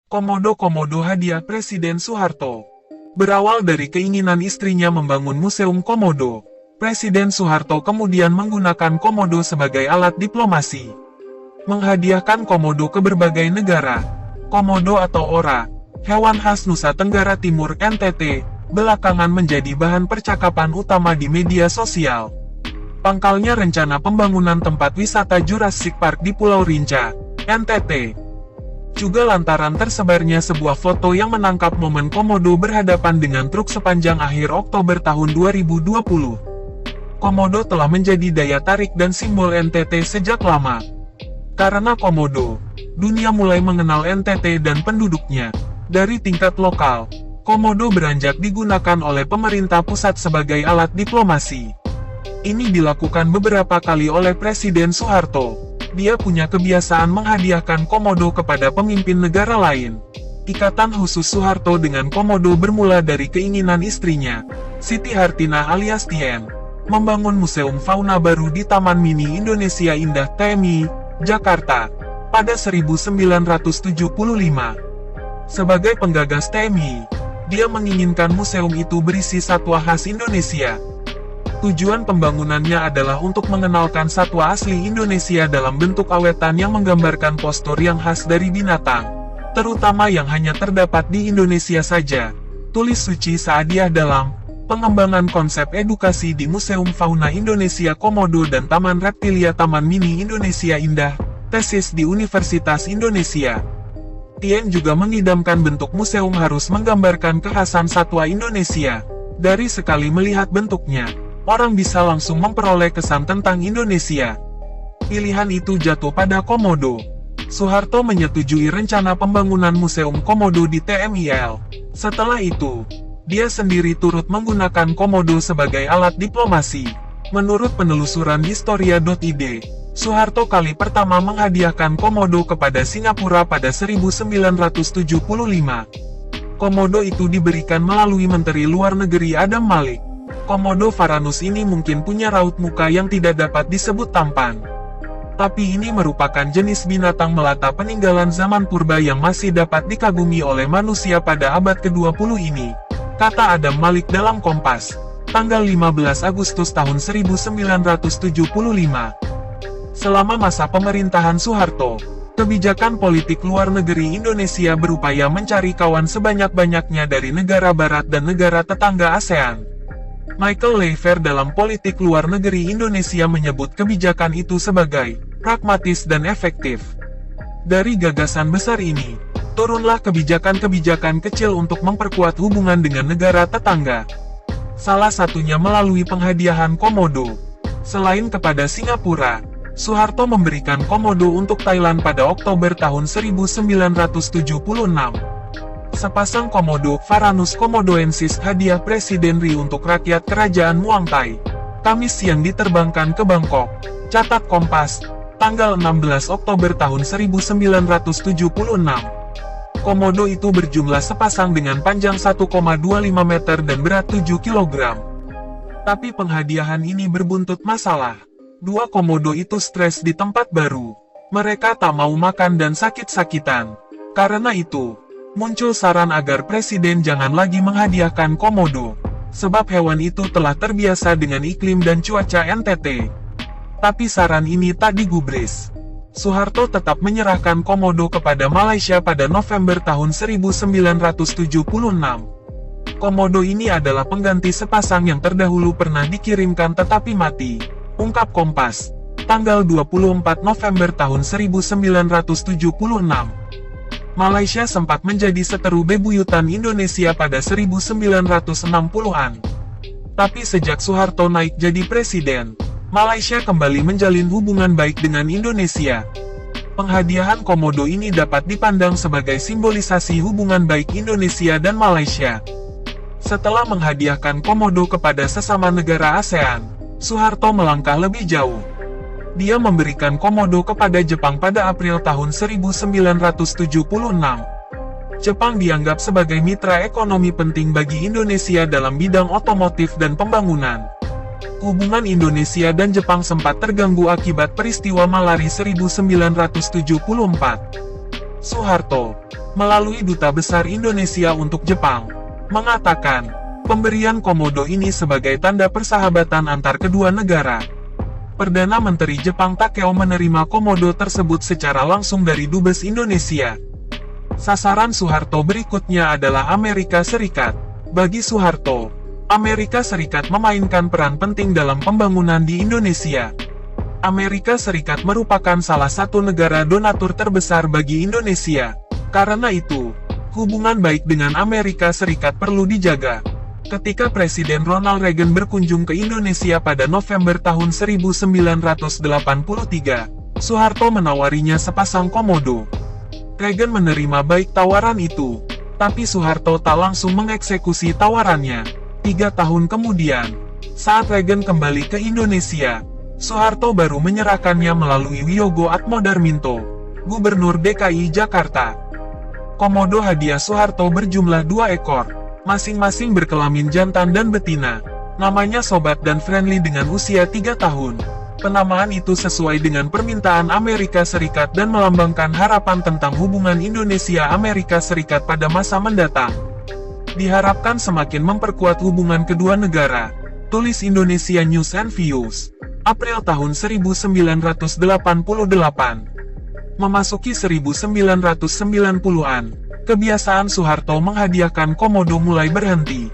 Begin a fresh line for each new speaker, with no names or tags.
Komodo hadiah Presiden Soeharto. Berawal dari keinginan istrinya membangun Museum Komodo, Presiden Soeharto kemudian menggunakan komodo sebagai alat diplomasi. Menghadiahkan komodo ke berbagai negara. Komodo atau ora, hewan khas Nusa Tenggara Timur (NTT), belakangan menjadi bahan percakapan utama di media sosial. Pangkalnya rencana pembangunan tempat wisata Jurassic Park di Pulau Rinca, NTT. Juga lantaran tersebarnya sebuah foto yang menangkap momen komodo berhadapan dengan truk sepanjang akhir Oktober tahun 2020. Komodo telah menjadi daya tarik dan simbol NTT sejak lama. Karena komodo, dunia mulai mengenal NTT dan penduduknya. Dari tingkat lokal, komodo beranjak digunakan oleh pemerintah pusat sebagai alat diplomasi. Ini dilakukan beberapa kali oleh Presiden Soeharto. Dia punya kebiasaan menghadiahkan komodo kepada pemimpin negara lain. Ikatan khusus Soeharto dengan komodo bermula dari keinginan istrinya, Siti Hartinah alias Tien, membangun Museum Fauna baru di Taman Mini Indonesia Indah TMI, Jakarta, pada 1975. Sebagai penggagas TMI, dia menginginkan museum itu berisi satwa khas Indonesia. Tujuan pembangunannya adalah untuk mengenalkan satwa asli Indonesia dalam bentuk awetan yang menggambarkan postur yang khas dari binatang, terutama yang hanya terdapat di Indonesia saja. Tulis Suci Saadiah dalam pengembangan konsep edukasi di Museum Fauna Indonesia Komodo dan Taman Reptilia Taman Mini Indonesia Indah, tesis di Universitas Indonesia. Tien juga mengidamkan bentuk museum harus menggambarkan kekhasan satwa Indonesia. Dari sekali melihat bentuknya, orang bisa langsung memperoleh kesan tentang Indonesia. Pilihan itu jatuh pada komodo. Soeharto menyetujui rencana pembangunan Museum Komodo di TMIL. Setelah itu, dia sendiri turut menggunakan komodo sebagai alat diplomasi. Menurut penelusuran Historia.id, Soeharto kali pertama menghadiahkan komodo kepada Singapura pada 1975. Komodo itu diberikan melalui Menteri Luar Negeri Adam Malik. Komodo varanus ini mungkin punya raut muka yang tidak dapat disebut tampan. Tapi ini merupakan jenis binatang melata peninggalan zaman purba yang masih dapat dikagumi oleh manusia pada abad ke-20 ini, kata Adam Malik dalam Kompas, tanggal 15 Agustus tahun 1975. Selama masa pemerintahan Soeharto, kebijakan politik luar negeri Indonesia berupaya mencari kawan sebanyak-banyaknya dari negara barat dan negara tetangga ASEAN. Michael Leifer dalam politik luar negeri Indonesia menyebut kebijakan itu sebagai pragmatis dan efektif. Dari gagasan besar ini, turunlah kebijakan-kebijakan kecil untuk memperkuat hubungan dengan negara tetangga. Salah satunya melalui penghadiahan komodo. Selain kepada Singapura, Soeharto memberikan komodo untuk Thailand pada Oktober tahun 1976. Sepasang komodo Varanus komodoensis hadiah Presiden RI untuk rakyat Kerajaan Muang Thai. Kamis siang diterbangkan ke Bangkok. Catat Kompas, tanggal 16 Oktober tahun 1976. Komodo itu berjumlah sepasang dengan panjang 1,25 meter dan berat 7 kg. Tapi penghadiahan ini berbuntut masalah. Dua komodo itu stres di tempat baru. Mereka tak mau makan dan sakit-sakitan. Karena itu, muncul saran agar Presiden jangan lagi menghadiahkan komodo, sebab hewan itu telah terbiasa dengan iklim dan cuaca NTT. Tapi saran ini tak digubris. Soeharto tetap menyerahkan komodo kepada Malaysia pada November tahun 1976. Komodo ini adalah pengganti sepasang yang terdahulu pernah dikirimkan tetapi mati, ungkap Kompas, tanggal 24 November tahun 1976. Malaysia sempat menjadi seteru bebuyutan Indonesia pada 1960-an. Tapi sejak Soeharto naik jadi presiden, Malaysia kembali menjalin hubungan baik dengan Indonesia. Penghadiahan komodo ini dapat dipandang sebagai simbolisasi hubungan baik Indonesia dan Malaysia. Setelah menghadiahkan komodo kepada sesama negara ASEAN, Soeharto melangkah lebih jauh. Dia memberikan komodo kepada Jepang pada April tahun 1976. Jepang dianggap sebagai mitra ekonomi penting bagi Indonesia dalam bidang otomotif dan pembangunan. Hubungan Indonesia dan Jepang sempat terganggu akibat peristiwa Malari 1974. Soeharto melalui Duta Besar Indonesia untuk Jepang, mengatakan, pemberian komodo ini sebagai tanda persahabatan antar kedua negara. Perdana Menteri Jepang Takeo menerima komodo tersebut secara langsung dari Dubes Indonesia. Sasaran Soeharto berikutnya adalah Amerika Serikat. Bagi Soeharto, Amerika Serikat memainkan peran penting dalam pembangunan di Indonesia. Amerika Serikat merupakan salah satu negara donatur terbesar bagi Indonesia. Karena itu, hubungan baik dengan Amerika Serikat perlu dijaga. Ketika Presiden Ronald Reagan berkunjung ke Indonesia pada November tahun 1983, Soeharto menawarinya sepasang komodo. Reagan menerima baik tawaran itu, tapi Soeharto tak langsung mengeksekusi tawarannya. 3 tahun kemudian, saat Reagan kembali ke Indonesia, Soeharto baru menyerahkannya melalui Wiyogo Atmodarminto, Gubernur DKI Jakarta. Komodo hadiah Soeharto berjumlah 2 ekor, masing-masing berkelamin jantan dan betina. Namanya Sobat dan Friendly dengan usia 3 tahun. Penamaan itu sesuai dengan permintaan Amerika Serikat dan melambangkan harapan tentang hubungan Indonesia-Amerika Serikat pada masa mendatang. Diharapkan semakin memperkuat hubungan kedua negara. Tulis Indonesia News and Views, April tahun 1988. Memasuki 1990-an, kebiasaan Soeharto menghadiahkan komodo mulai berhenti.